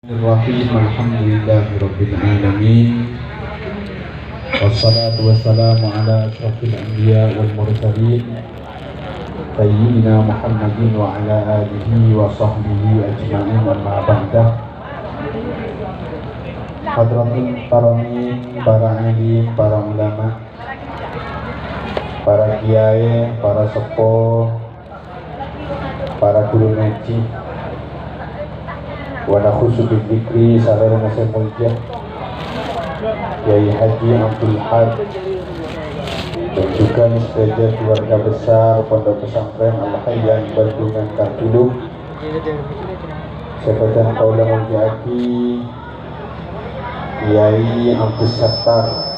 Bismillahirrahmanirrahim. Alhamdulillahirabbil alamin. Wassalatu wassalamu ala asyrafil anbiya wal mursalin sayyidina Muhammadin wa ala alihi wa sahbihi ajma'in, amma ba'da. Hadratul karamin, para alim, para ulama, para kiai, para sepuh, para guru ngaji, wana khusus dzikri saudara Nasir Mulja Kiai Haji Abdul Had, dan juga sebagai keluarga besar Pondok Pesantren Al-Hayyan Bandungan Kartulu, Sebadan Kaula Muljaaki Kiai Abdul Sattar,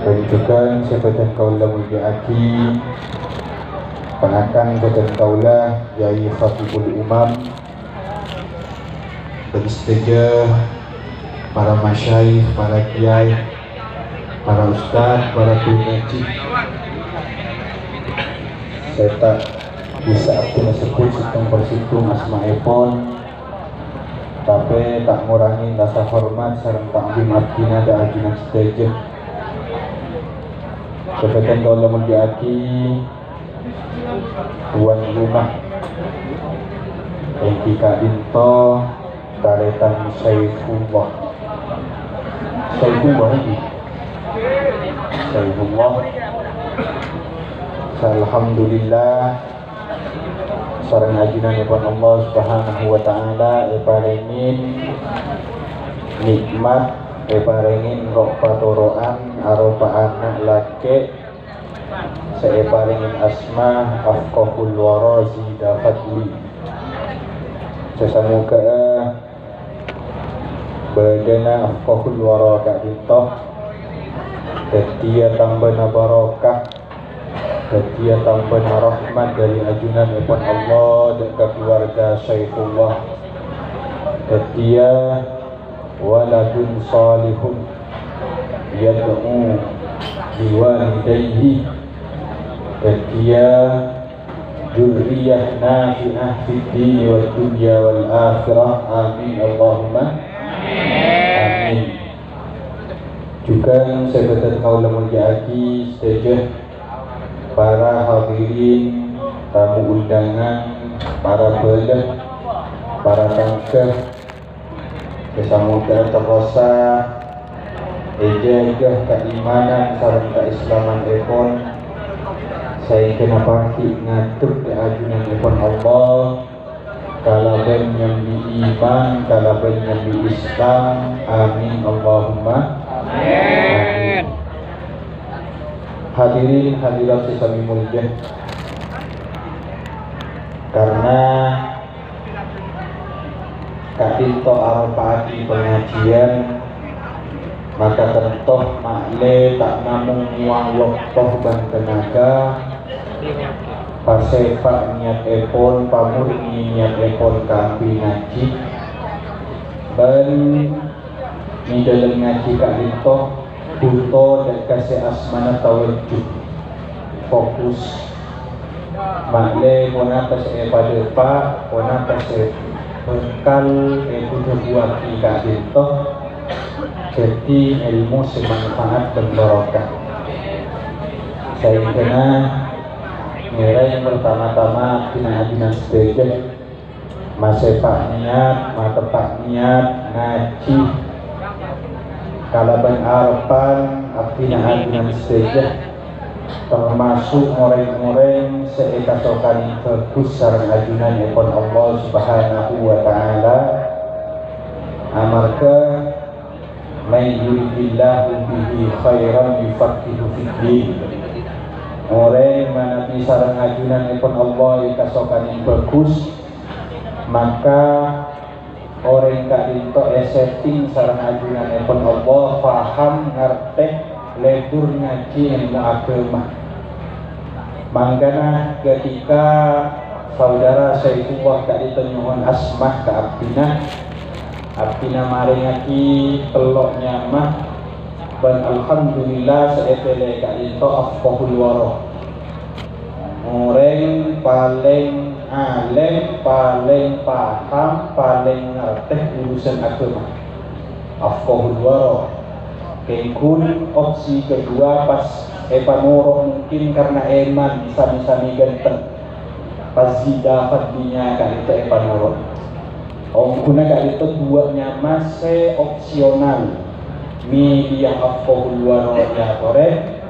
dan juga Sebadan Kaula Muljaaki Penakan Sebadan Kaula Kiai Khatibul Umam, dan sejajar para masyayikh, para kiai, para ustaz, para guru ngaji. Saya tak bisa aku sebut situng persitung asma'ipun, tapi tak ngurangi rasa hormat sareng takzim abdina da ajunan sejajar. Sebagian kaula muljaaki tuan rumah yang kita dinto Taretan Saifullah ini Saifullah. Alhamdulillah sareng ajinanipun Allah Subhanahu wa taala eparengin nikmat, eparengin rok patoroan arupa anak laki, seeparengin asma afqahul wara zida fadli. Sesamuga badana afqahul wara kak dintoh, dia tambah barokah, dia tambah rahmat dari ajunan ibn Allah dan keluarga Saifullah, dia waladun salihun yad'u liwalidayhi, dia dzurriyyah nafi'ah fid din wal dunya wal akhirah. Amin Allahumma amin. Juga sebagai kaula muljaaki sejajar para hadirin, tamu undangan, para belah, para tangkah, sesamuga terasa ejagah keimanan sareng keislaman epon. Saya kena parti ngatur ke ajunan epon Allah, kalaben yang di iman, kalaben yang di Islam. Amin Allahumma amin. Hadirin hadirat sesami mulia, karena katinto arpaati pengajian, maka tentoh makle tak namung uang waktoh dan tenaga pasepak niat epon, pamurni niat epon kampi ngaji, dan di dalam ngaji katinto buto dan kasih asmana tawajuh fokus makle pona kasih pada pak, pona kasih bekal butuh buat ika dinto, jadi ilmu semanfaat dan barokah. Saya kena nilai yang pertama-tama bina sebagai masepak niat, matepak niat ngaji kalaban arpan abdina sebagai termasuk orang-orang seekasokan bagus sareng ajunan epon Allah Subhanahu wa taala. Amarga may yuridillahu bihi khairan yufaqihu fid din. Orang manapi sareng ajunan epon Allah kasokan yang bagus, maka orang kak dinto setting sareng ajunan epon Allah paham ngerteh lebur ngaji ilmu agama. Mangkana ketika saudara Saifullah kak ditenyuhun asmah ke abdina maringaki telok nyamah, dan alhamdulillah seetele kak dinto afqahul wara, orang paling alim, paling paham, paling ngerti urusan agama. Afqahul wara. Kengkun opsi kedua pas epanoro mungkin karena eman bisa-bisa ganteng. Pas zida fadlinya kan itu epanoro. Kuna kan itu duanya masih opsional. Media afqahul wara ya korek.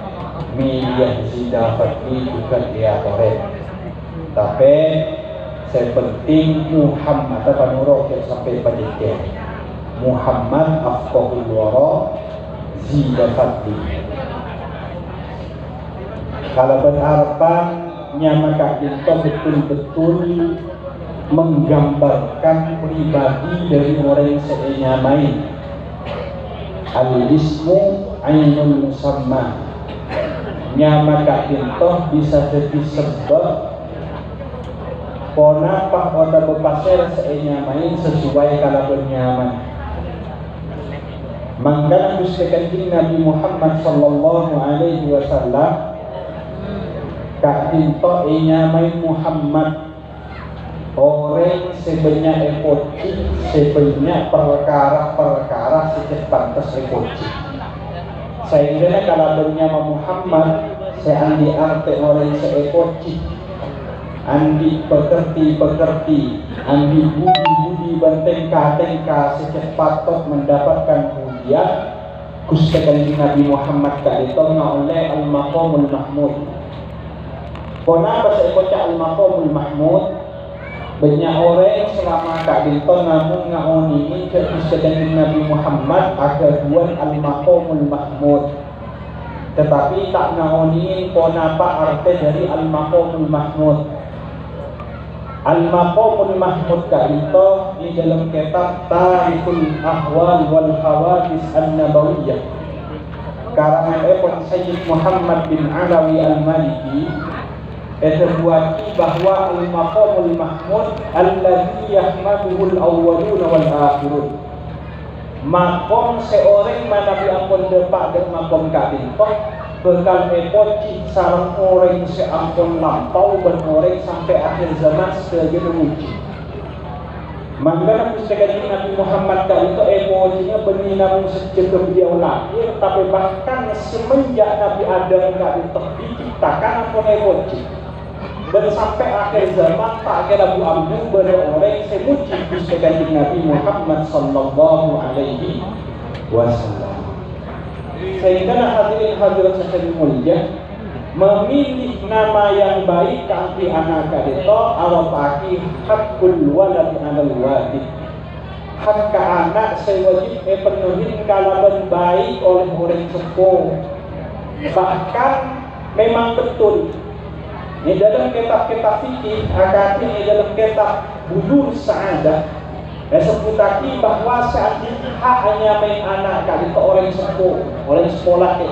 Media zida fadli bukan ya korek. Tapi sepenting Muhammad apa nurut sampai pada dia Muhammad afqahul wara zida fadli. Kalau berharapan nyamaka itu betul-betul menggambarkan pribadi dari orang yang senyamai. Al-ismu ainul musamma. Nyamaka itu bisa jadi sebab kenapa oda berpasir senyamai sesuai kalau bernyaman. Maka Gusti Nabi Muhammad sallallahu alaihi wasallam kakinto nyamai Muhammad orang sebanyak epoci sebanyak perkara-perkara secepat epoci. Sehingga kalau bernama Muhammad saya andi arte orang seepoci, andi pekerti, andi budi bertengkar-tengkar secepat mendapatkan pujian. Gusti Nabi Muhammad itu oleh al-maqamul mahmud. Kenapa saya baca al-maqamul mahmud? Banyak orang selama itu namun ngaoni ke Gusti Nabi Muhammad agar buat al-maqamul mahmud. Tetapi tak ngaoni kenapa arti dari al-maqamul mahmud. Al-maqamul mahmud itu di dalam kitab Tarikhul Ahwal wal Hawadis An-Nabawiyah karangan Sayyid Muhammad bin Alawi Al-Maliki terbuat bahwa al-maqamul mahmud alladzi yahmaduhu al-awwalun wal akhirun. Maqam seorang mana diampun depak dan maqam kadintoh bekal epoci sarang orang seampun lampau dan orang sampai akhir zaman sebagai memuji. Mangga pustakaan Nabi Muhammad itu emosinya benih namun sejak beliau lahir, tapi bahkan semenjak Nabi Adam itu diciptakan pun emosi. Dan sampai akhir zaman tak kira bu ambu berorang semuji pustakaan Nabi Muhammad sallallahu alaihi wasallam. Sehingga hadirin hadirat sekalian mulia, memilih nama yang baik kanti anak itu arafaki hakul walad alal walid. Hak ke anak sewajib penuhin kalaban baik oleh orang sepuh. Bahkan memang betul di dalam kitab-kitab fikih, akan di dalam kitab Budur Sa'adah sebutaki bahwa saat ini hak hanya main anak kali ke orang sepuh, orang sekolah ke.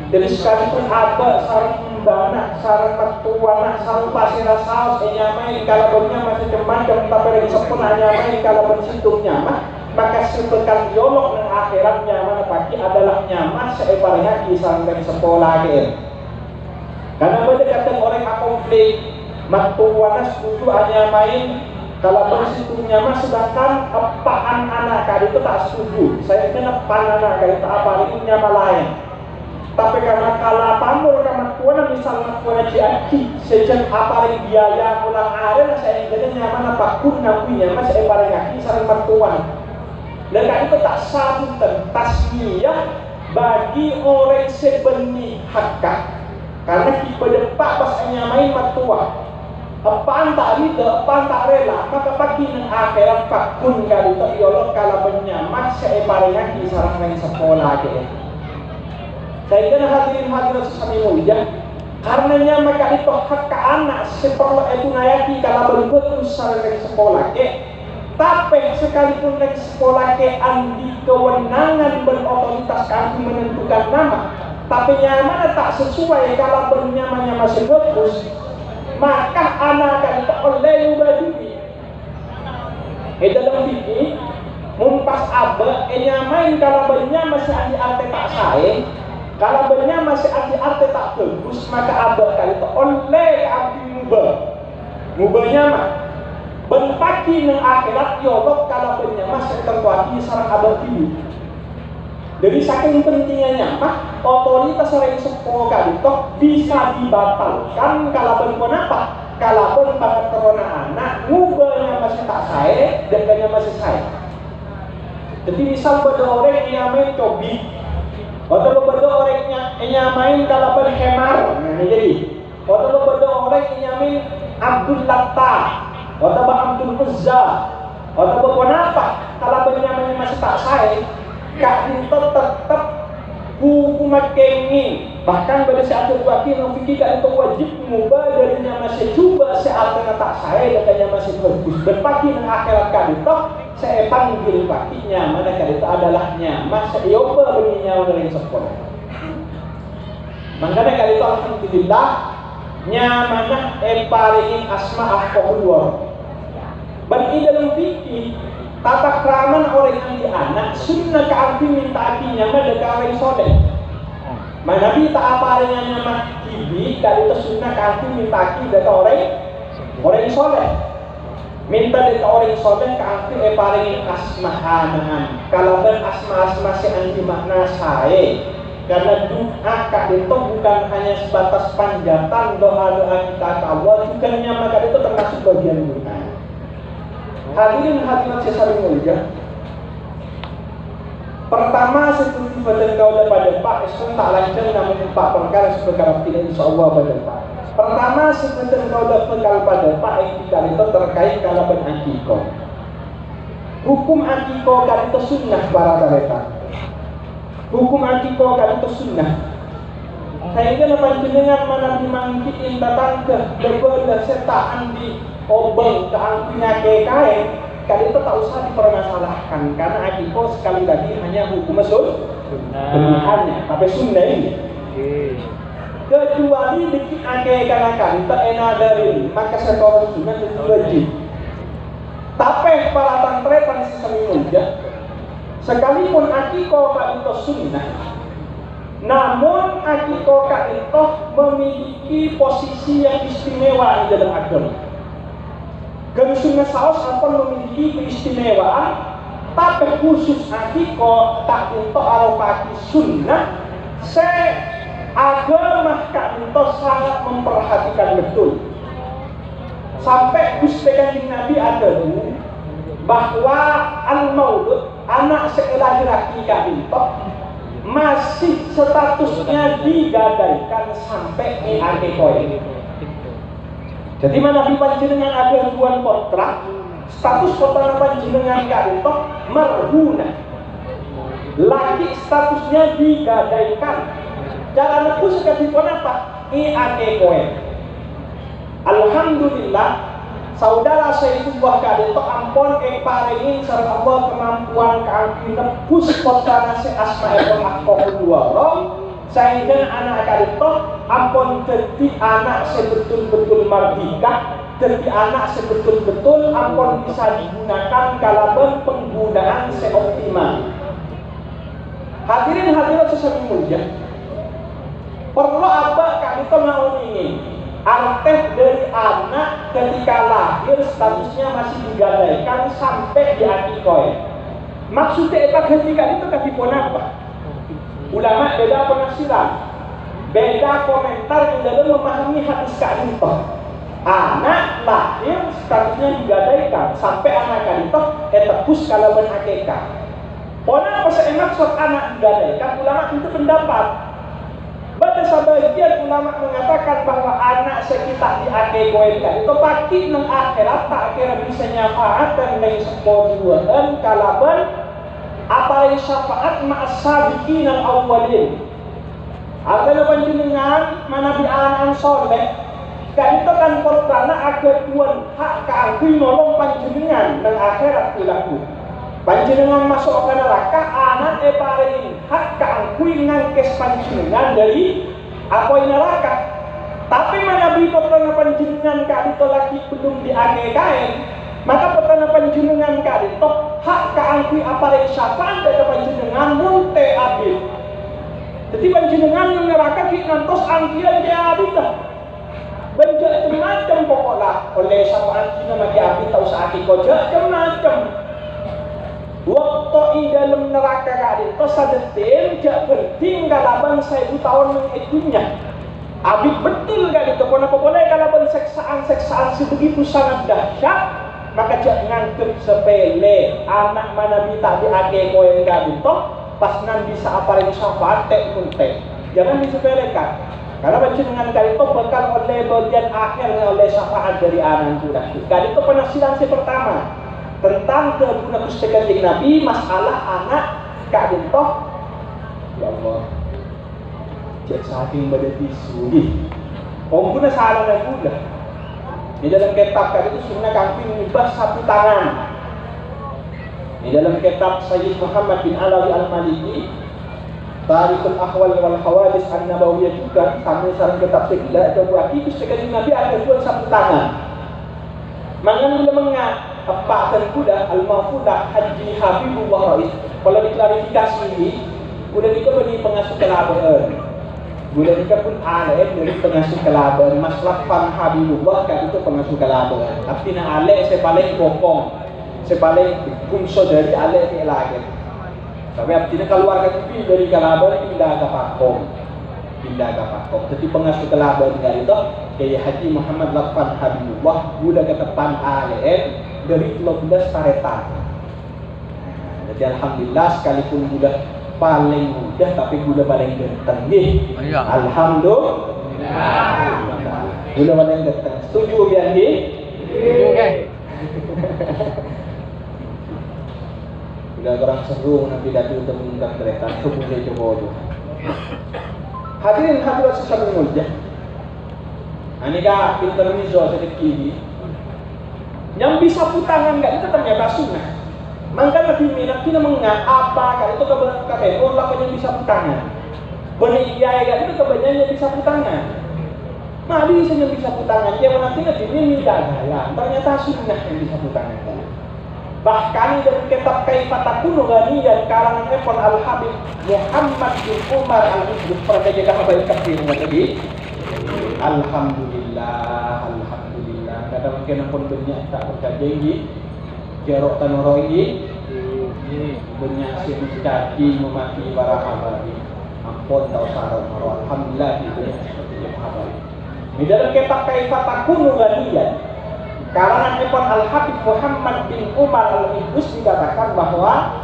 Jadi sekalipun apa sarang dana, sarang ketua, sarang pasir saus, nyamai kalau punya masih macam tapi yang sepuh nyamai kalau bersitung nyaman, maka sebekal dialog dan akhirat nyaman pagi adalah nyaman seebarnya kisah dari sekolah ke. Karena mereka kata orang konflik, matuana setuju hanya main kalau bersitung nyaman, sedangkan apaan anak kali itu tak setuju. Saya kena pan anak kali itu apa itu nyaman lain. Tapi karena kalau pamur karena tuan misalnya tuan ciaki sejak apa yang biaya pulang area saya jadi nyaman apapun nampaknya mas barang kaki sarang mertuan. Dan itu tak satu tasmiyah bagi orang sebenih hakka. Karena kita depak pas nyamain mertua. Apaan tak rida, apaan tak rela, maka pagi yang akhirat pakun kali itu iolok kalau menyamat barang kaki sarang yang sekolah ke. Saya kira hadirin hadirat sesami mulia, karenanya maka itu hak ke anak seperti itu nayaki kalau berbuat usaha dari sekolah ke, tapi sekalipun dari sekolah ke andi kewenangan berotoritas kami menentukan nama, tapi nyaman tak sesuai kalau bernyamannya masih bagus, maka anak akan tak oleh ubah-ubah. Dalam fikih, mumpas abah nyamain kalau bernyaman masih andi arte tak saing. Kalau benar masih arti tak bagus, maka abah kali itu oleh abdi mubah. ngubahnya mah berpaki nang akhirat yolok kala penyamah seterkuati sarang abad ini. Jadi saking pentingnya mah otoritas orang sekolah kalitok bisa dibatalkan kalau berpun apa? Kalau pun pada corona anak ngubahnya masih tak saya dan gaknya masih saya. Jadi misal pada orang yang main cobi atau pada orang yang main kalau berhemar, nah jadi atau pada orang yang main Abdul Latta atau Abdul Uzza atau berpun apa? Kalau bernyamanya masih tak saya kak itu tetap hukumat kengi bahkan pada saat wakil yang fikir kak itu wajib mengubah darinya masih coba sealternatif tak saya katanya masih bagus berpaki dengan akhirat kak itu saya panggil pakinya mana kak itu adalahnya masa yoba berinya dari sekolah makanya kak itu alhamdulillah nyamanah paringin asma ahkohulwar bagi dalam fikir tata keraman orang yang di anak sunnah kearti minta akinya mendekar yang soleh. Nabi tak apa yang nama kibi kalau itu sunnah kearti minta aki dari orang yang soleh. Minta dari orang yang soleh kearti paringin asmahanan. Kalau asma-asma si anti makna saya. Karena doa kak itu bukan hanya sebatas panjatan doa-doa kita ke Allah, juga maka itu termasuk bagian doa. Hadirin hadirat sesari mulia. Pertama seperti badan kau pada Pak Islam tak lancar namun Pak perkara seperkara tidak insyaallah pada Pak. Pertama seperti kau perkara pada Pak etika itu terkait kalaban akikoh. Hukum akikoh kan itu sunnah para mereka. Hukum akikoh kan itu sunnah. Sehingga lepas jenengan mana dimangkitin datang ke lebar setaan di obeng ke angkinya kain kali itu tak usah dipermasalahkan karena akikoh sekali lagi hanya hukum sunnahnya tapi sunnah ini kecuali dikit akikakan tak enak dari maka setorong sunnah itu wajib tapi para tantrepan sesami muda sekalipun akikoh tak itu sunnah namun akikoh tak itu memiliki posisi yang istimewa di dalam agama. Sunnah saus akan memiliki keistimewaan tapi khusus akikoh tak itu arupaki sunnah agama kak itu sangat memperhatikan betul sampai Gusti Kanjeng Nabi ada bahwa al-maulud anak laki-laki kak itu masih statusnya digadaikan sampai akikoh ini. Jadi mana di panjenengan ada tuan kontrak status kota panjenengan kali itu merhuna lagi statusnya digadaikan jalan aku sekali pun apa koe. Alhamdulillah saudara Sayyidullah kali itu ampun paringin sareng Allah kemampuan kangge nebus kota nasi asma'ul ahqaqul sehingga anak kali itu ampun jadi anak sebetul-betul merdeka jadi anak sebetul-betul ampun bisa digunakan kalaban penggunaan seoptimal. Hadirin hadirat sesami mulia perlu apa kali itu mau ini arteh dari anak ketika lahir statusnya masih digadaikan sampai di akikoh maksudnya ketika itu katipun apa? Ulama beda penafsiran, beda komentar yang dalam memahami hadis kalimat. Anak lahir statusnya digadaikan sampai anak kalimat tebus kalau berhakikat. Orang apa saya maksud anak digadaikan? Ulama itu pendapat. Pada sebagian ulama mengatakan bahwa anak sekitar di akikoh itu pasti nang akhirat tak kira bisa nyafaat dan dari sekolah kalaban apa yang syafaat ma'as-sabiqin al-awwalin. Artinya panjenengan mana di anak soleh kan itu kan pertama agar tuan hak keakui nolong panjenengan dan akhirat dilaku. Panjenengan masuk ke neraka anak paling hak keakui ngangkes panjenengan dari apa yang neraka. Tapi mana bi pertama panjenengan kan itu lagi belum diakekain maka pertama panjenengan kali itu hak keangkui apa yang syafaat dari panjenengan munte abid. Jadi panjenengan neraka ki ngantos angkian dia abid. Benjak macam pokoklah oleh syafa'at Cina bagi api tak usah akikah macam. Waktu di dalam neraka kali itu sadetin jak penting kalaban 1000 tahun mengikutnya. Abid betul kali itu pona-pona kalaban seksaan sebegitu sangat dahsyat, maka jak nganggep sepele anak mana minta diake koyen kali itu pas nan bisa apa yang syafaat tek muntek. Jangan disepelekan. Karena panjenengan kali itu bakal oleh bagian akhirnya oleh syafaat dari anak sudah. Kali itu penafsiran pertama tentang kegunaan Gusti Kanjeng Nabi masalah anak Kak Dintoh. Ya Allah, cek saking pada tisu om guna salah dan guna di dalam kitab kali itu sunnah kambing ngibah satu tangan. Di dalam kitab Sayyid Muhammad bin Alawi Al-Maliki Tarikhul Ahwal wal Hawadis An-Nabawiyah juga sambil sarang kitab sekilas ada buat itu Kanjeng Nabi ada dua satu tangan. Mangan bila mengat apa dan kuda al-mafudah haji Habibullah Rais. Kalau diklarifikasi ini, kuda itu beri pengasuh kelaban. Kuda itu pun alif dari pengasuh kelaban. Masalah fan Habibullah kan itu pengasuh kelaban. Tapi na alif sepaling bokong, sepaling kumso dari alif ke lagi. Tapi artinya keluarga itu dari kelaban pindah ke pakong. Jadi pengasuh kelaban dari itu Kiai Haji Muhammad Lafan Habibullah gula ke depan ALM dari 12 karetan. Jadi alhamdulillah sekalipun gula paling mudah tapi gula paling ganteng nggih. Alhamdulillah. Gula paling ganteng. Setuju biar nggih? Setuju nggih. Gula orang seru nanti datang untuk mengundang kereta boleh coba. Hadirin hadirat sesama mulia. Anika intermezzo sedikit ini. Yang bisa putangan enggak itu ternyata sunnah. Maka lebih minat kita mengat apa kan itu kebenaran Allah yang bisa putangan. Benih iya kan itu kebanyakan bisa putangan. Nah bisa yang bisa putangan. Yang nanti ini gaya. Ternyata sunnah yang bisa putangan. Bahkan dari kitab Kaifa Takunu Ghaniyan karangan Ibn Al-Habib Muhammad bin Umar Al-Hujud pernah jaga habaib kafir tadi. Alhamdulillah. Kata mungkin pun banyak tak berkaji jerok tanuro ini banyak sih mencaci memaki para habaib. Ampun tahu sarung alhamdulillah itu seperti habaib. Di dalam kitab Kaifa Takunu Ghaniyan karangan Ibn Al-Habib Muhammad bin Umar Al-Hibus dikatakan bahwa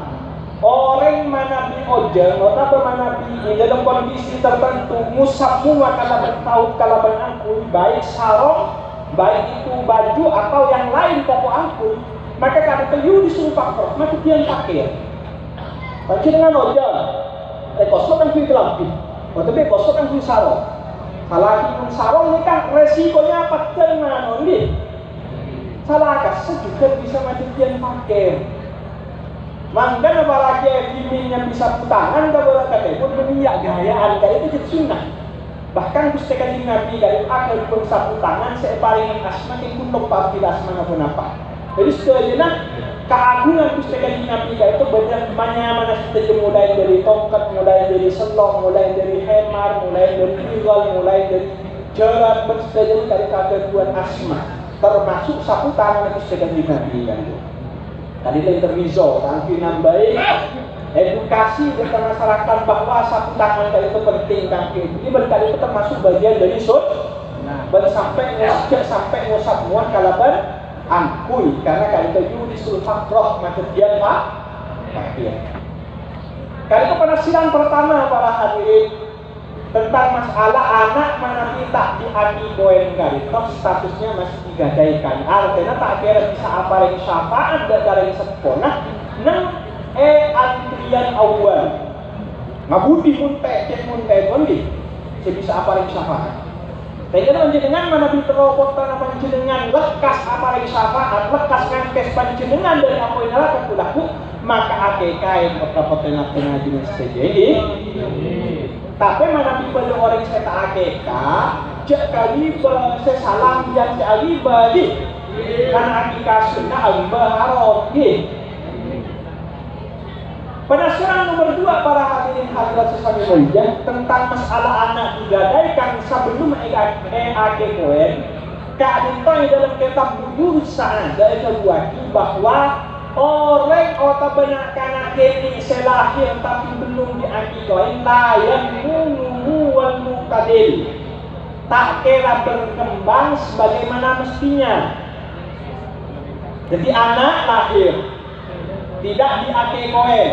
orang mana bi ojeng atau mana bi dalam kondisi tertentu musabmu kala bertaut kala berangkui baik sarung baik itu baju atau yang lain pokok angkui maka kada perlu disuruh pakai maka dia pakai baju dengan ojeng kosong kan kuih lebih atau kosong kan kuih sarung salah pun sarung ini kan resikonya apa tenang nih salah kasih juga bisa matikan pakai. Mangga apalagi bimbingnya bisa putangan kalau kata pun beriak gayaan kayak itu jadi sunnah. Bahkan Gusti Kanjeng Nabi dari akhir pun sapu tangan saya paling asma yang pun lupa tidak asma apa. Jadi setelahnya keagungan Gusti Kanjeng Nabi itu banyak mana saja mulai dari tongkat, mulai dari selong, mulai dari hemar, mulai dari pigal, mulai dari jarak bersejarah dari keagungan asma. Termasuk sapu tangan Gusti Kanjeng Nabi kan itu. Tadi intermezzo, tangki nambahin edukasi tentang masyarakat bahwa sapu tangan itu penting tangki itu. Ini berkali itu termasuk bagian dari sampai ngusap muat kalaban angkui karena kali itu disuruh fakroh maksudnya pak. Kali itu penafsiran pertama para hadirin tentang masalah anak mana tak diakiboen kali itu statusnya masih digadaikan artinya tak kira bisa apa yang syafaat dan dari sepona nang antrian awal ngabudi munte bisa apa yang syafaat sehingga panjenengan mana diterobot tanah panjenengan lekas apa yang syafaat lekas ngangkes panjenengan dari apa yang lakukan kulaku maka akekain kota-kota jenis sejenis tapi mana people orang saya tak akeka cek kali sesalam yang sekali balik karena akikah sunnah al-baharot penasiran nomor nomor 2 para hadirin hadirat sesami mulia tentang masalah anak digadaikan sebelum koen. Kadang dalam kitab Buyur Sa'adah itu bahwa orang atau benak kanak ini selahir tapi belum diakikoin layan munu wal muqadil, tak kira berkembang sebagaimana mestinya. Jadi anak lahir tidak diakikoin,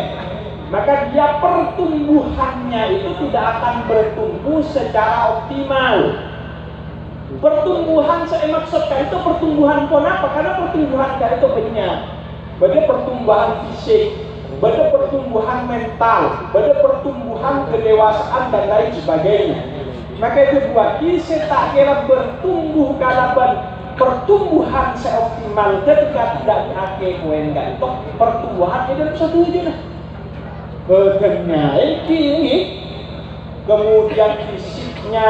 maka dia pertumbuhannya itu tidak akan bertumbuh secara optimal. Pertumbuhan saya maksudkan itu pertumbuhan apa? Karena pertumbuhan itu banyak. Ada pertumbuhan fisik, ada pertumbuhan mental, ada pertumbuhan kedewasaan dan lain sebagainya. Maka itu buat saya tak kira bertumbuh kalaban pertumbuhan seoptimal ketika tidak diakui kan itu pertumbuhan itu satu aja lah. Badannya ini, kemudian fisiknya,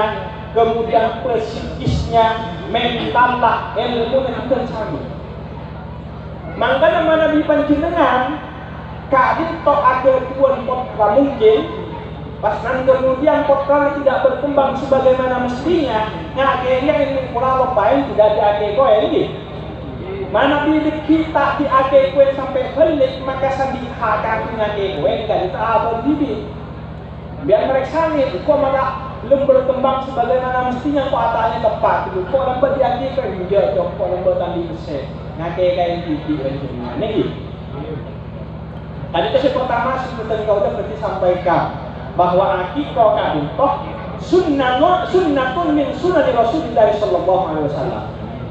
kemudian psikisnya, mental lah, ilmu dan sama. Mangkana mana di panjenengan kadin tok ada tuan potra mungkin pas kemudian potra tidak berkembang sebagaimana mestinya ngakirnya ini kurang lepain tidak diakui ini mana bilik kita diakui sampai balik maka sandi hak ngakui enggak kita abon bibi biar mereka nih kok malah belum berkembang sebagaimana mestinya kok atanya tepat itu kok lembar diakui dia kok lembar tadi besar ngakai kain pipi ini gitu. Tadi itu pertama sebutan kau udah berarti sampaikan bahwa akikah kadin toh sunnatun min sunnati Rasulullah sallallahu alaihi wasallam.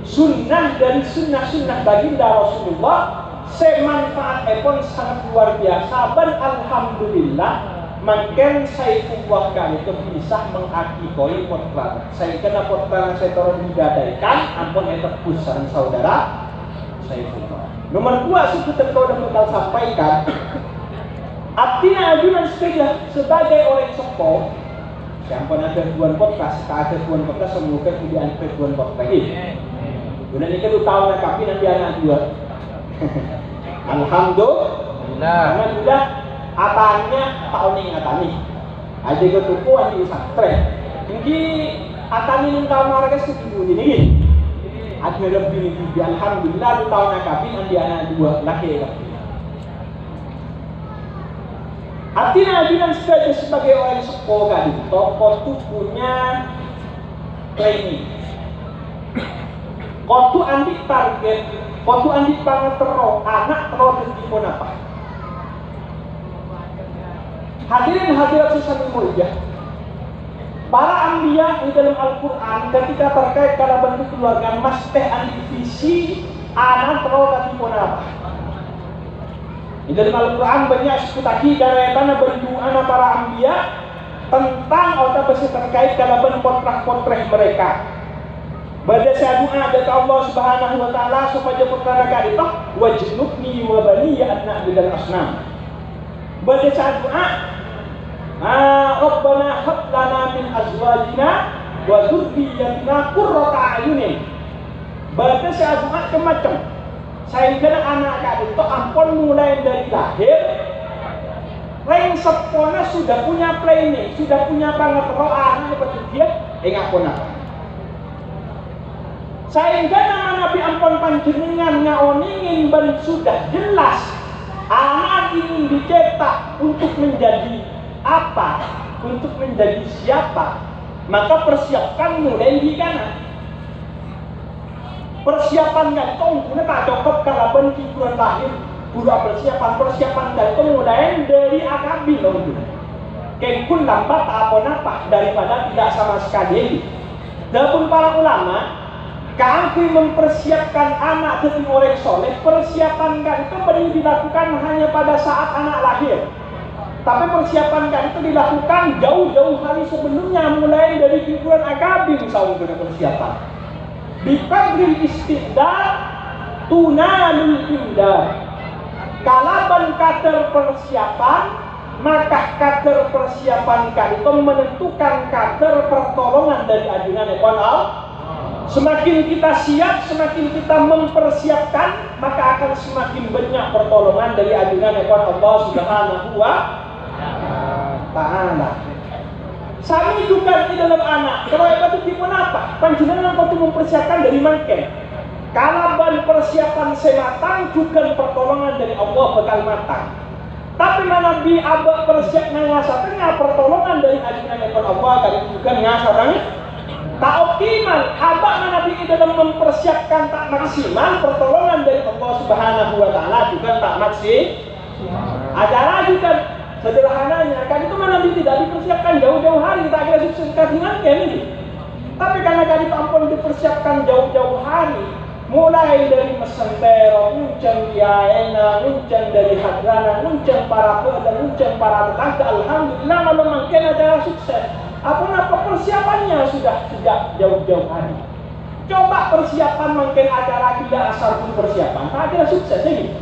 Sunnah dari sunnah baginda Rasulullah semanfaat pun sangat luar biasa dan alhamdulillah makin Saifullah kan itu bisa mengakikoi potran. Saya kena potran saya taruh digadaikan ampun itu pusan saudara Saifullah. Nomor 2 sebutan kau udah bakal sampaikan artinya ajunan sepeda sebagai orang soko siapa ada tuan podcast tak ada tuan podcast semoga tidak ada tuan podcast ini udah ini kan tahu nak kapi nanti anak dua alhamdulillah karena sudah atanya tahun ini atani aja ke tukuan di santren ini atani ini tahun mereka setuju ini ada lebih ini alhamdulillah lu tahun nak kapi nanti anak dua laki artinya ajunan sebagai orang sekolah di toko itu punya training. Kau tu andi target, kau tu andi banget terus anak terus dikipun apa? Hadirin hadirat sesama mulia. Para ambiya di dalam Al-Quran ketika terkait kalau bentuk keluarga mesti andi visi anak terus dikipun apa? Di dalam Al-Quran banyak sekutaki dari tanah berdoa para ambiya tentang atau besi terkait kalaban potrah-potrah mereka. Pada saat doa dari Allah Subhanahu Wa Taala supaya perkara itu wajnubni wa bani ya anak bidal asnam. Pada saat doa, Rabbana hab lana min azwajina wa dzurriyyatina qurrata a'yunin. Pada saat doa macam saya kena anak kali itu ampun mulai dari lahir Reng sepona sudah punya planning, sudah punya banget roh seperti dia enggak pun apa saya nama Nabi ampun panjenengan ngaoningin dan sudah jelas anak ini dicetak untuk menjadi apa, untuk menjadi siapa maka persiapkan mulai di kanan persiapan dan tongkuna tak cukup kalau benturan lahir budak persiapan dan itu mulai dari akabi tongkuna kekun lambat apa daripada tidak sama sekali. Dapun para ulama kami mempersiapkan anak jadi orang soleh persiapan kan itu baru dilakukan hanya pada saat anak lahir tapi persiapan kan itu dilakukan jauh-jauh hari sebelumnya mulai dari figuran akabi misalnya persiapan biqadril istiqdar tunalul indar kalaban kadar persiapan maka kadar persiapan itu menentukan kadar pertolongan dari ajunan Allah. Semakin kita siap, semakin kita mempersiapkan maka akan semakin banyak pertolongan dari ajunan Allah Subhanahu wa Ta'ala. Sami juga di dalam anak. Kalau itu pun apa? Panjenengan kau mempersiapkan dari mangke. Kalaban persiapan sematang juga pertolongan dari Allah bakal matang. Tapi mana bi abak persiapkan ngasatnya pertolongan dari ajunan Allah kali juga ngasatnya. Tak optimal. Abak mana bi dalam mempersiapkan tak maksimal pertolongan dari Allah Subhanahu Wa Taala juga tak maksimal. Acara juga sederhananya kan itu mana tidak dipersiapkan jauh-jauh hari kita kira sukses dengan ini. Tapi karena kan itu ampun dipersiapkan jauh-jauh hari, mulai dari mesentero, uncang diaena, uncang dari hadrana, uncang para dan uncang para tetangga, alhamdulillah kalau makin acara sukses. Apa persiapannya sudah sejak jauh-jauh hari. Coba persiapan makin acara tidak asal pun persiapan, tak kira sukses ini.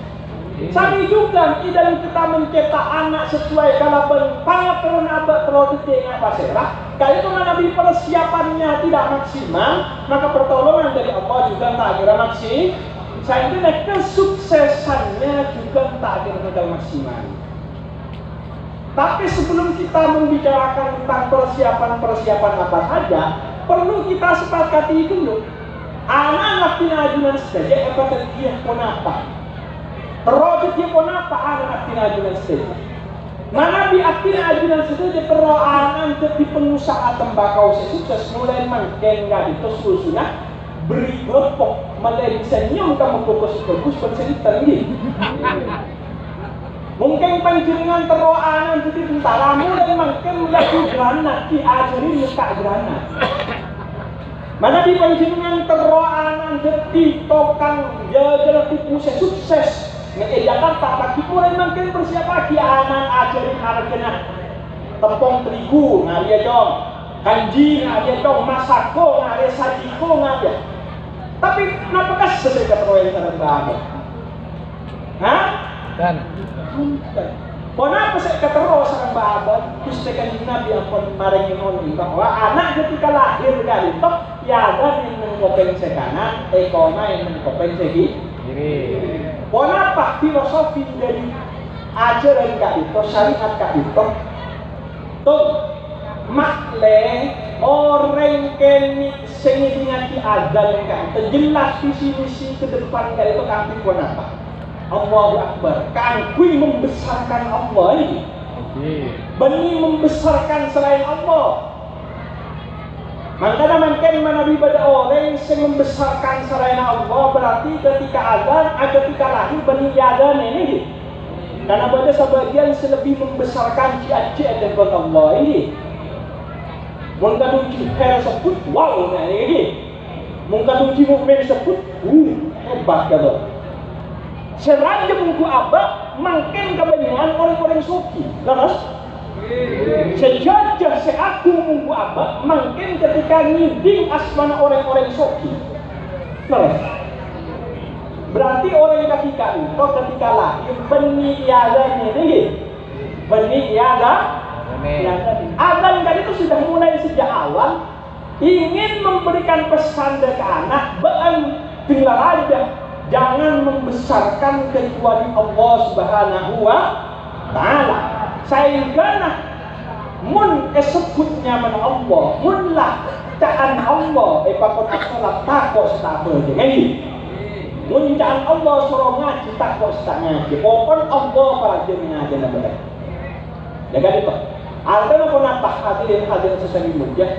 Sami juga di dalam kita mencetak anak sesuai kalaban pangaturun abad terlalu dengan pasirah. Kali itu menabi persiapannya tidak maksimal, maka pertolongan dari Allah juga tak kira maksimal. Saya kira kesuksesannya juga tak kira maksimal. Tapi sebelum kita membicarakan tentang persiapan-persiapan apa saja, perlu kita sepakati dulu. Anak-anak ajunan saja apa dia pun apa? Terus dia pun apa anak ajunan saja? Mana di ajunan saja teroanan jadi pengusaha tembakau sukses mulai makin nggak itu susunya beri kelompok mulai senyum kamu fokus bercerita ini. Mungkin panjenengan teroanan jadi tentara mulai makin lagi granat diajari muka granat. Mana di panjenengan teroanan jadi tokang jaga tipu sukses. Nek Jakarta pagi mulai makin bersiap lagi anak ajarin harganya tepung terigu ngaria dong, kanji ngaria dong, masako ngaria sajiko ngaria. Tapi kenapa sesuai keteroyan sarang bahagia? Hah? Dan kenapa saya ketero sarang bahagia? Terus kanjeng Nabi ampun maringin oni bahwa anak ketika lahir dari tok tiada yang mengkopeng sekanan, ekoma yang mengkopeng segi kiri. Kenapa filosofi dari ajaran kak itu, syariat kak itu tuh makle orang kini sengiringan di azal kak itu jelas visi misi ke depan kak itu kami kenapa Allahu Akbar kan kui membesarkan Allah ini beni membesarkan selain Allah. Makanya makin menabi pada orang yang membesarkan selain Allah berarti ketika azan, ketika lahir beriadan ini. Karena pada sebagian lebih membesarkan ciat-ciat daripada Allah ini. Mungkin uji her sebut wow nah ini. Mungkin uji mukmin sebut hebat kata. Seranja buku abad makin kebanyakan orang-orang suki. Terus sejajah seaku munggu abad makin ketika ngiding asmana orang-orang soki. Berarti orang ketika itu ketika lahir benih iada ini benih iada azan kan itu sudah mulai sejak awal ingin memberikan pesan ke anak tinggal aja jangan membesarkan kecuali Allah Subhanahu Wa Taala. Sehingga mun kesebutnya mana Allah, munlah caan Allah, pakon salat takut setabe dengan ini. Mun caan Allah suruh ngaji takut setanya, pokon Allah para jemaah jenah betul. Jaga itu. Artinya kenapa hadirin sesama ya?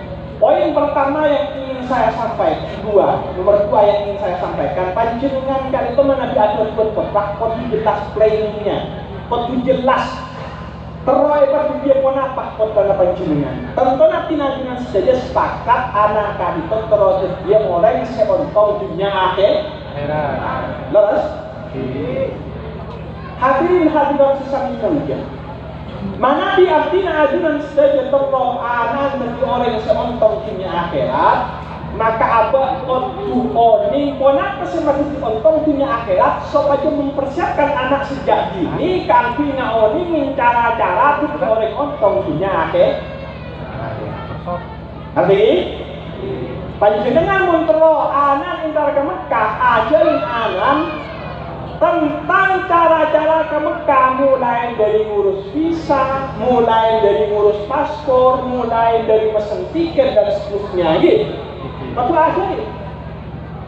Poin pertama yang ingin saya sampaikan, nomor dua yang ingin saya sampaikan, panjenengan kali itu mana diatur buat jelas planningnya, jelas. Teroy dia pun apa kota panjenengan. Tentu nanti saja sepakat anak kami itu terus dia mulai seontol dunia akhir. Lepas hadirin sesama mulia. Mana di artinya ajunan saja terus anak menjadi orang yang seontol dunia akhirat. Maka abah oni kenapa semakin diuntung dunia akhirat supaya mempersiapkan anak sejak dini kanti ngaoni min cara-cara untuk orang untung dunia akhirat. Arti panjenengan mentero anak intar ke Mekah ajarin anak tentang cara-cara ke Mekah, mulai dari ngurus visa, mulai dari ngurus paspor, mulai dari pesen tiket dan seterusnya gitu. Waktu akhir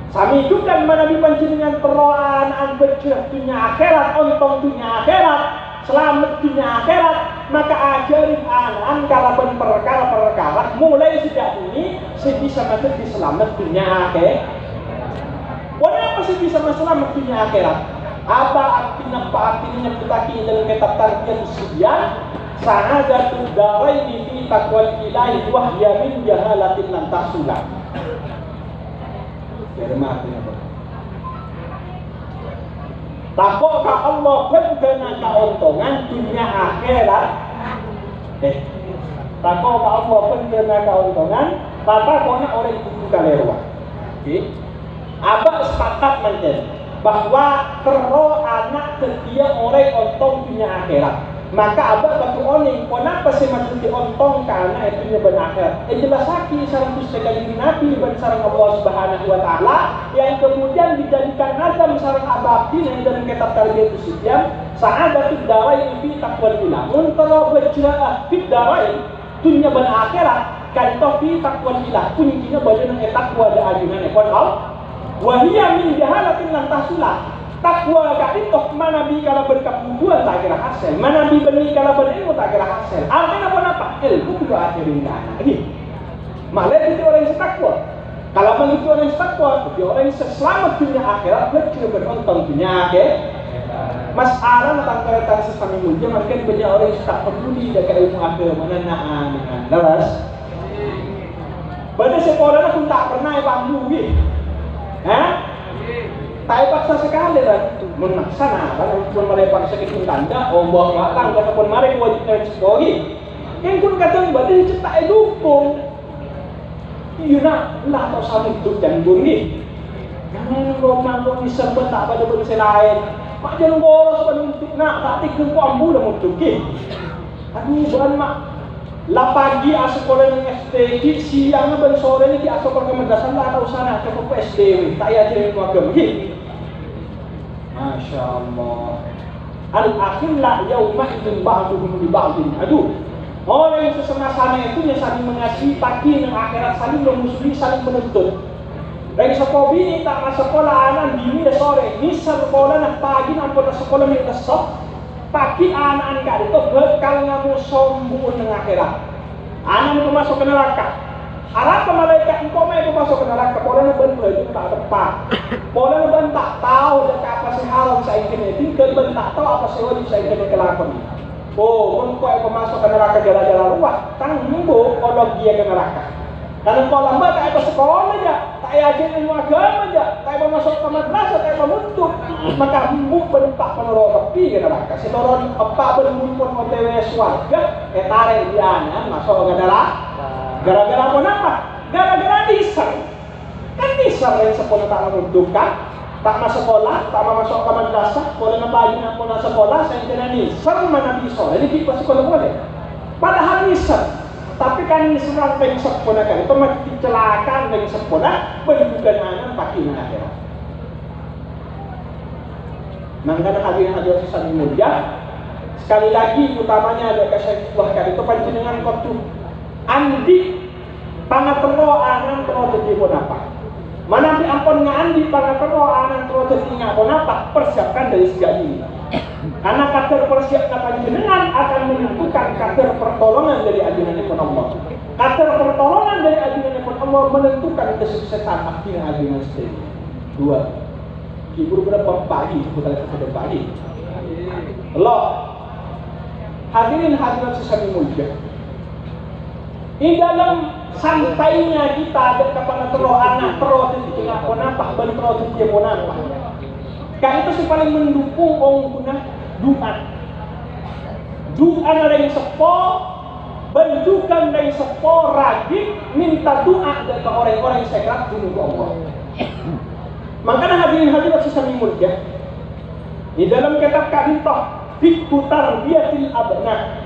sami juga mana di panjenengan peroan an berjah dunia akhirat, ontong dunia akhirat, selamat dunia akhirat, maka ajarin anak kalaupun perkara-perkara mulai sejak ini sebisa masuk di selamat dunia akhirat. Kenapa sih bisa selamat dunia akhirat? Apa artinya petaki dalam kitab tarbiyah usian? Sa'adatul daraini fi taqwal ilahi wahya min jahalatin lan tahsulah. Takwa ka Allah benkena keuntungan dunia akhirat. Takwa ka Allah benkena keuntungan tata kona orang itu kalerwa. Abah sepakat menjadi bahwa kero anak setia orang ontong dunia akhirat. Maka abah batu oning, kenapa sih masih diontong karena itu benar akhirat? Jelas lagi sarang sekali Nabi dan sarang Allah Subhanahu Wa Taala yang kemudian dijadikan azam sarang abadi yang dalam kitab tarbiyah usian sa'adatud darain fi taqwal ilah. Muntara berjaya fi darain dunia benar akhirat kan itu fi taqwal ilah. Kuncinya badan yang takwa ada ajunan ekon Allah. Wahia min jahalatin lan tahsulah. Takwa gak itu mana bi kalau berkebutuhan tak kira hasil, mana bi benih kalau berilmu tak kira hasil. Artinya apa? Ilmu juga akhirin anak. Malah itu orang yang takwa. Kalau begitu orang yang takwa, itu orang yang selamat dunia akhirat berjaya beruntung dunia akhirat. Masalah tentang kereta sesama mulia, mungkin banyak orang yang tak peduli dengan ilmu agama mana dengan leras. Pada sekolah pun tak pernah bambu gitu. Tak paksa sekali kan, menaksana kan, pun mereka paksa kita tanda, ombak belakang, ataupun mereka wajib tersekori. Yang pun kata ibadah cetak dukung. Iya nak atau satu hidup jangan bunyi. Jangan romang kau disebut tak pada bangsa lain. Mak jangan boros pada untuk nak tak tikung kau ambu dah untuk ke. Aduh bukan mak. Lah pagi sekolah yang SD, siang dan sore ni di sekolah kemendasan lah atau sana ke SDW. Tak ada yang agama gitu. Masya Allah. Al-akhillah yauma idzin ba'duhum li ba'din adu. Orang yang sesama sana itu yang saling mengasihi pagi dan akhirat, saling memusuhi, saling menuntut. Dari sekolah ini tak masuk sekolah anak dini dan sore. Ini sekolah nak pagi nampak sekolah minta sok. Pagi anak itu bekal ngamu sombong dengan akhirat. Anak itu masuk ke neraka. Harap malaikat engkau itu masuk ke neraka. Pola bentuk itu tak tepat. Pola bentuk tak tahu dekat apa sih haram saya ingin. Tinggal bentuk tak tahu apa sih wajib saya ingin kelakon. Oh, engkau itu masuk ke neraka jalan-jalan luar. Tanggung kalau dia ke neraka. Karena kalau lambat tak ada sekolah aja, tak ada ilmu agama aja, tak ada masuk ke madrasah, tak ada menutup, maka mbuk bentak peneror tepi ke neraka. Setoron apa bermumpun OTW swarga, tarik di anak masuk ke neraka. Gara-gara apa? Gara-gara nisar. Kan nisar yang sekolah tak menutup kan? Tak masuk sekolah, tak masuk ke madrasah, boleh nabagi nak pun sekolah, saya kena nisar mana bisa. Ini kita sekolah boleh. Padahal nisar. Tapi kan ini serang yang sempurna kan, itu masih dicelakan yang sempurna, bentukan anak pakai akhirat. Makanya hadirin sesama mulia, sekali lagi utamanya ada kesyaitan kali itu panjenengan kotu andi pangatero anan tero jadi apa? Mana diampun ngandi pangatero anan tero jadi apa? Persiapkan dari sejak ini. Karena kadar persiapan panjenengan akan menentukan kadar pertolongan dari ajunan Allah. Kadar pertolongan dari ajunan Allah menentukan kesuksesan akhirnya ajunan sendiri. Dua, ibu berapa pagi kita lihat pagi. Allah, hadirin hadirat sesama mulia. Di dalam santainya kita ada kepada terus anak terus tidak apa ben terus dia apa. Karena itu paling mendukung orang guna doa. Doa dari sepo, bentukan dari sepo rajin minta doa dari orang-orang yang sekerat dulu Allah. Makanya hadirin sesama mulia. Di dalam kitab Kadintah Fikhu Tarbiyatil Abna,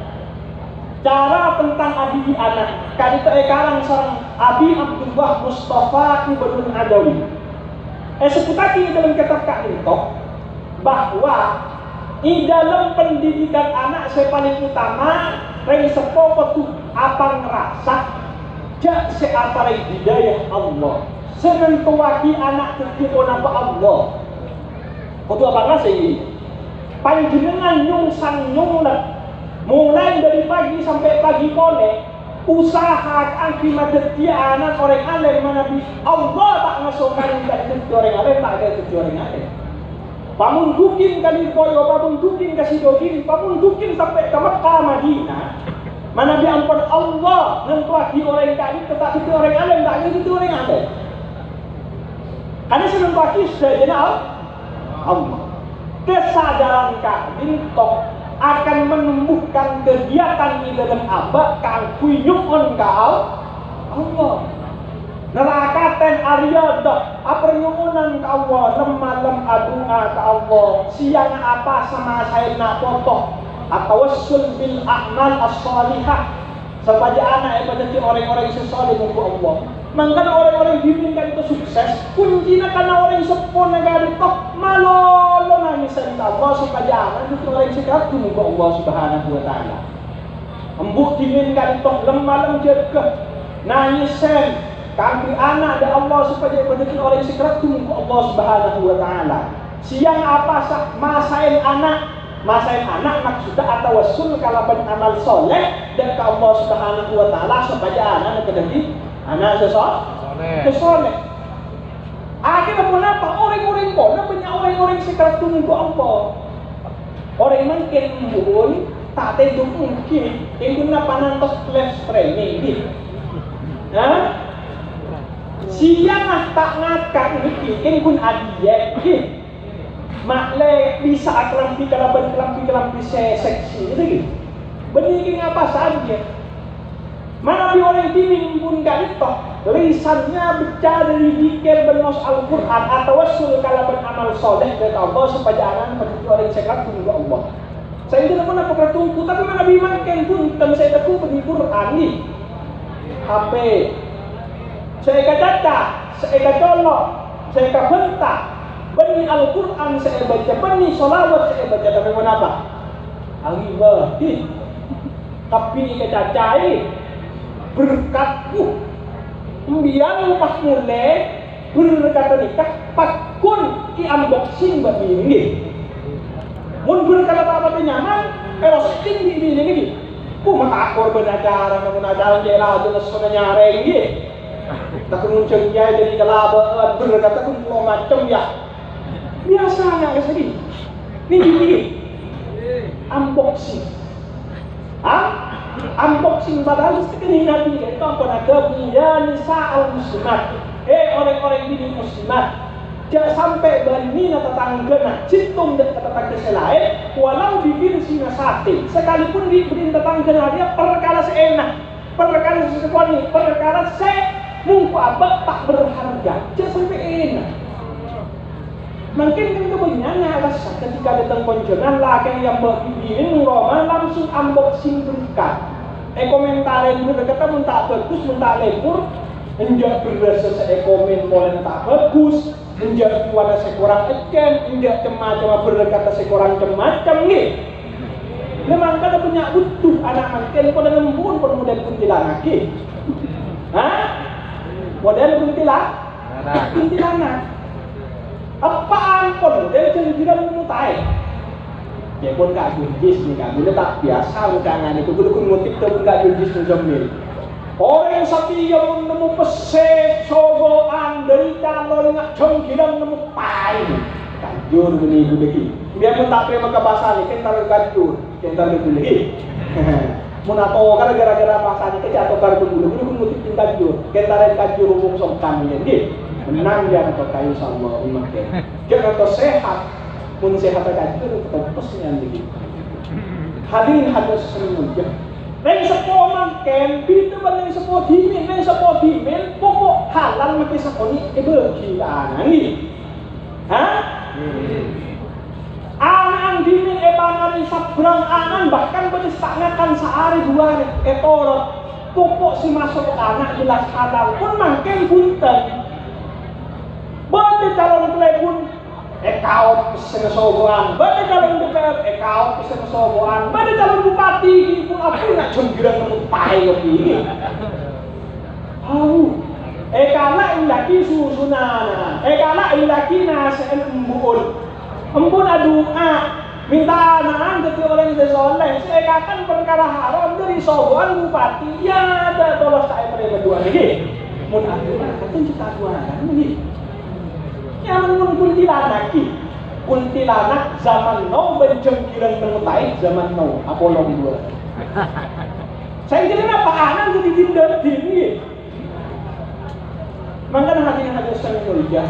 cara tentang adidik anak. Kadintah karang sareng Abi Abdullah Mustafa Ibn Adawi. Seputaki dalam kitab Kadintah bahwa di dalam pendidikan anak saya paling utama ring sepo tu apa ngerasa jak seapa ring hidayah Allah senentuaki anak kecil apa Allah kudu apa ngerasa ini panjenengan nyungsang nyunglet mulai dari pagi sampai pagi kone usaha akibat dia anak orang alim mana bi Allah tak ngasokan tak jadi orang alim tak ada jadi orang alim pamun dukin kali koyo pamun dukin kasih dogin pamun dukin sampai ke Mekah Madinah mana bi ampun Allah nentuaki orang kali tetap jadi orang alim tak jadi orang alim karena senentuaki sudah jadi Allah kesadaran kali tok akan menumbuhkan kegiatan di dalam abad kang kunyukon ka Allah. Neraka ten ariada apa nyuunan ka Allah malam adunga ka Allah siang apa sama saya nak foto atau wassul bil a'mal as-salihah supaya anak yang menjadi orang-orang yang sesoleh untuk Allah. Mangkan orang-orang diminta itu sukses kuncinya karena orang sepon negara itu malolo nangis minta Allah supaya anak itu orang sekat untuk Allah Subhanahu wa taala. Embuk diminta itu lemah jaga nangis sen kami anak ada Allah supaya menjadi orang sekat untuk Allah Subhanahu wa taala. Siang apa sah masain anak maksudnya atau wasul kalaban amal soleh dan ke Allah Subhanahu wa taala supaya anak menjadi anak sesoleh. Akhirnya pun apa? Orang-orang pun banyak orang-orang sekarang tunggu Allah. Orang mungkin pun tak tentu mungkin yang guna panantos flash training gitu. Nah, siang tak ngakak mungkin pun adiak gitu. Makle bisa kelampi seksi gitu. Benih apa saja. Mana orang timin pun gak itu lisannya bicara dari zikir benos Al-Quran atau wasul kalaban amal soleh dari Allah supaya anak menjadi orang sekat tunggu Allah. Saya tidak pernah pernah tunggu tapi mana bimankan pun teman saya teku di Quran nih HP saya kata saya colok saya bentak benih Al-Quran saya baca benih sholawat saya baca tapi mana apa alibah tapi kecacai berkatku biar lepas mulai berkata nikah pakun i unboxing bagi ini mun berkata apa nyaman roasting di ini ini ku mata korban acara jela jelas sudah nyareng ini tak muncul dia jadi kelabaan berkata ku macam ya biasanya kesini ini unboxing unboxing padahal sekali Nabi itu apa nak ya nisa al muslimat orang-orang ini muslimat jangan sampai bani na tetangga citum dan tetangga selain walau bikin sina sate sekalipun diberi tetangga dia perkara seenak perkara sesuatu perkara mungku apa tak berharga jangan sampai enak. Mungkin kan kebanyakan alasan ketika datang kunjungan laki yang begini Roma langsung unboxing berkat. Komentarin berkat tak bagus, tak lebur, enjak berasa komen polen tak bagus, enjak kuada sekurang eken, enjak cema-cema berkata sekurang cemacam nih. Memang kada punya butuh anak makin pada lembun model kuntilanak lagi. Hah? Model kuntilanak. Apaan pun dia macam tidak memutai. Ya pun gak jujis nih kan, dia tak biasa bukannya itu kudu motif tu pun gak jujis menjamil. Orang sapi yang nemu pesek, sogoan dari calon ngak congkilang nemu pai. Kanjur begini begini. Dia pun tak terima kebahasan ni, kentar kanjur, kentar begini. Munato kan gara-gara bahasa ni kerja atau kartu dulu, kudu motif kanjur, kentar kanjur umum songkan ni gitu. Menang dia atau kayu sama umat dia. Dia atau sehat, pun sehat aja itu fokusnya lagi. Hadirin semuanya. Neng sepo makan, itu balik sepo dimin, neng sepo dimin, pokok halal mati sepo ni berkilaan ni. Hah? Angan dimin ebangan sabrang angan bahkan beri sangakan sehari dua hari etorot. Pokok si masuk anak jelas halal pun makan punten. Bagi calon telepon Ekaot pesen soboan, bade calon DPR, ekaot pesen soboan, bade calon bupati, pun apa nak cembiran nemu pai ini. Ekala ilaki susunana, ekala ilaki nasen embun adua, minta anaan dari orang desoleh, ekakan perkara haram dari soboan bupati, ya ada tolong saya mereka dua lagi. Mun adua, katanya cita dua kan ini. Yang kuntilanak kuntilanak zaman now berjengkilan mengutai zaman now Apolong 2. Saya kira apa anak jadi dinda ini. Maka hati-hati semuanya.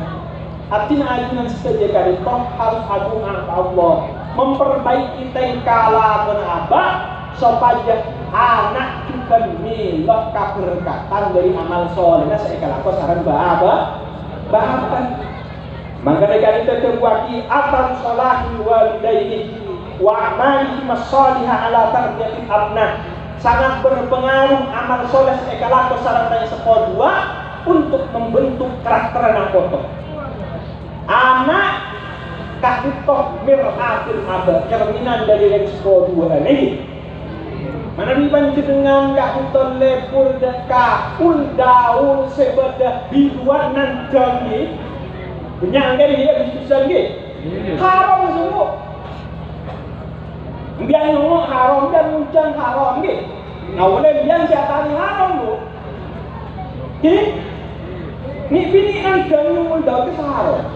Artinya ajunan sebagai karito harus agung Allah, memperbaiki tingkah laku abah supaya anak juga milok keberkatan dari amal solehnya. Saya kalau saran bahapan. Maka dengan itu terbuati atam solahi walidayni wa amalihi masalihah ala tarbiyati abna, sangat berpengaruh amal soleh sekalako sarana sekolah dua untuk membentuk karakter anak kotor. Anak kahitoh mir'atil abad, cerminan dari yang sekolah dua ini. Mana dipanjenengan kahitoh lepur deka daun sebedah biduan nandangi punya angka dia bisa lagi haram semua biar ngomong haram dan hujan haram gitu. Nah boleh biar siapa yang haram bu ini bini angka ngomong dah ke haram.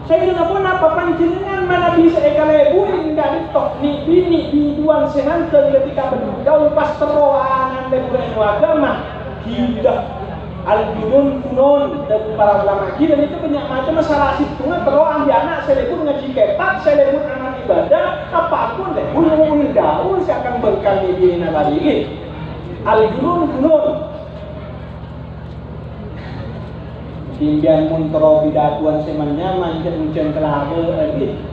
Saya bilang apa panjenengan mana bisa ekalebu indah ditok ni bini biduan senantel ketika bergaul pas teroangan dan agama tidak al-bidun kunon dan para ulama dan itu banyak macam masalah hitungan teroang di anak selebut ngaji ketat selebut anak ibadah apapun deh ngomongin daun saya akan berkali di lagi al-bidun kunon timbian muntro bidatuan semannya manjat hujan kelaba ini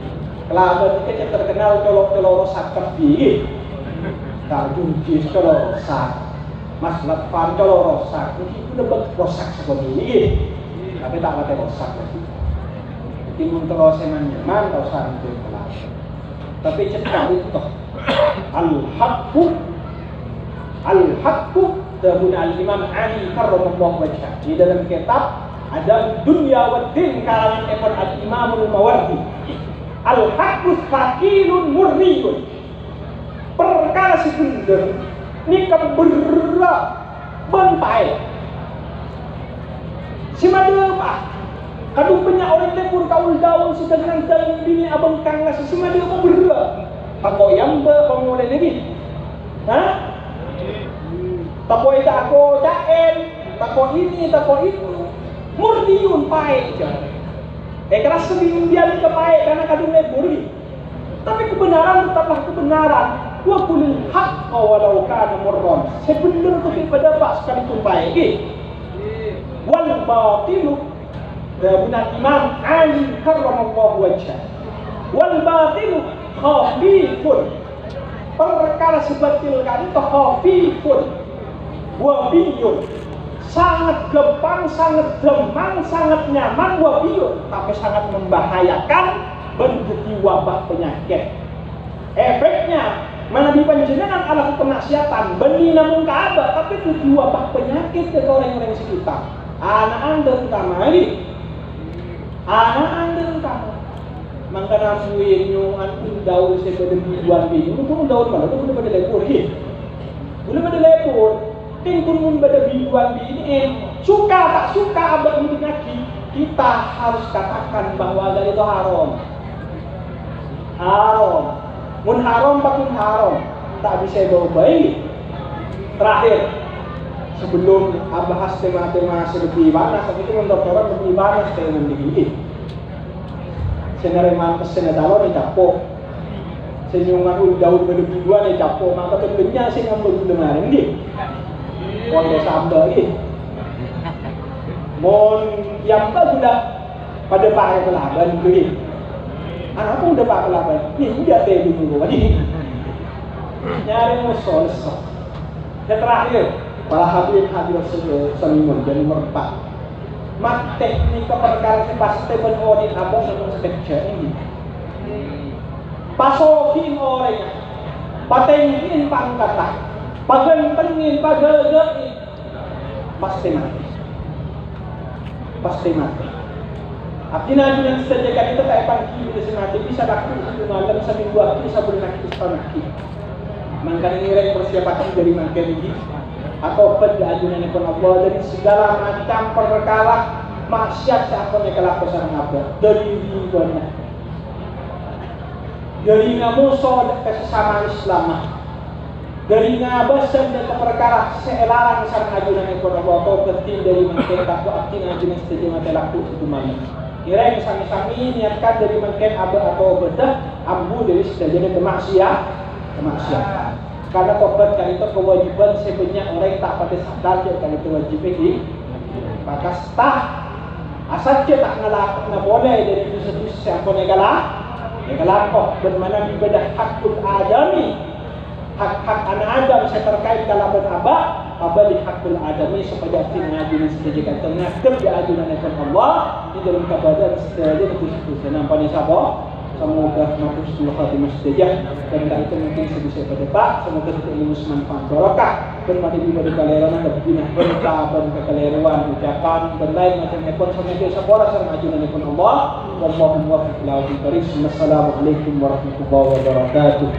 kelaba itu terkenal colok-colok rosak terbi tak jujis colok rosak Mas Latfan kalau rosak, itu udah rosak seperti ini, tapi tak pakai rosak lagi. Timun telur seman nyaman, tak usah hancur kelak. Tapi cepat itu, al-haqqu dari al-Imam Ali karramallahu wajhah. Di dalam kitab ada dunia waddin karangan Ibn al-Imamul Mawardi. Al-haqqu fakilun murniyun. Perkara sekunder ni keberat bentai si madu apa kadung banyak orang lepur kaul daun sudah dengan bini abang kangas si madu apa berat aku yang berpengoleh lagi takoi tako daen tako ini tako itu murniun pae keras sedih dia ke pae karena kadung lepur tapi kebenaran tetaplah kebenaran. Wa kulil haqqa walau kana murran. Sebenar tu pada pak sekali pun baik. Wal batilu benar Imam Ali karramallahu wajhah. Wal batilu khafifun. Perkara sebatil kan itu khafifun. Wa biyun. Sangat gampang, sangat demang, sangat nyaman wa biyun, tapi sangat membahayakan menjadi wabah penyakit. Efeknya mana di panjenengan ala kemaksiatan benih namun kaabah tapi itu wabah penyakit ke orang-orang sekitar. Anak anda utama lagi maka namuin nyuan daun sebelah biduan bini pun daun mana itu pada lepur boleh pada lepur tingkun pun pada biduan bini suka tak suka abad untuk ngaji kita harus katakan bahwa dari itu haram mun haram pakun haram tak bisa bawa baik. Terakhir sebelum bahas tema-tema lebih panas itu mendoktoran lebih panas dengan diri senare mantes senadalo ni capo senyuman daun berlebih dua ni capo maka tentunya sih ngambil dengar ini kondo sambal ini mon yang sudah pada pakai kelaban ini anak pun udah pakai kelaban ini udah teh dulu ini nyari musuh dan terakhir para hadirin seniman dan nomor 4 mat teknik perkara pasti benodin abang dengan sepecah ini pasokin orangnya patengin pangkata pagantengin pagagain pasti mati artinya yang sejak itu tak pangki bisa mati bisa laku itu malam seminggu waktu sebelum nak istana mangkali nilai persiapan dari mangkali ini atau ajunan pun Allah dari segala macam perkara maksiat siapa yang kelakuan apa dari mana dari ngamuso kesesama Islam dari ngabasan dan perkara seelarang sareng ajunan pun Allah atau penting dari mangkali takwa arti ajunan setuju mati laku itu mana kira yang sami-sami niatkan dari mangkali atau bedah ambu dari setuju kemaksiatan karena tobat kan itu kewajiban sebenarnya orang tak pada sadar kan itu wajib ini maka stah asal dia tak ngelak boleh dari itu siapa negalah kok bermana ibadah hakul adami hak anak Adam saya terkait kalau berabah apa di hakul adami supaya tim ngajuin sejajar tengah kerja ajunan Allah di dalam kabar sejajar itu nampak ni siapa. Semoga maksudul khatimah sejajar dan tak itu mungkin sebisa pada Pak. Semoga kita ilmu semanfaat barokah bermati di pada kaleran dan bina berkah dan kekeliruan ucapan dan lain macam ekon sampai ke sepora serang ajunan ekon Allah. Wallahu muwaffiq ila aqwamit thoriq. Wassalamualaikum warahmatullahi wabarakatuh.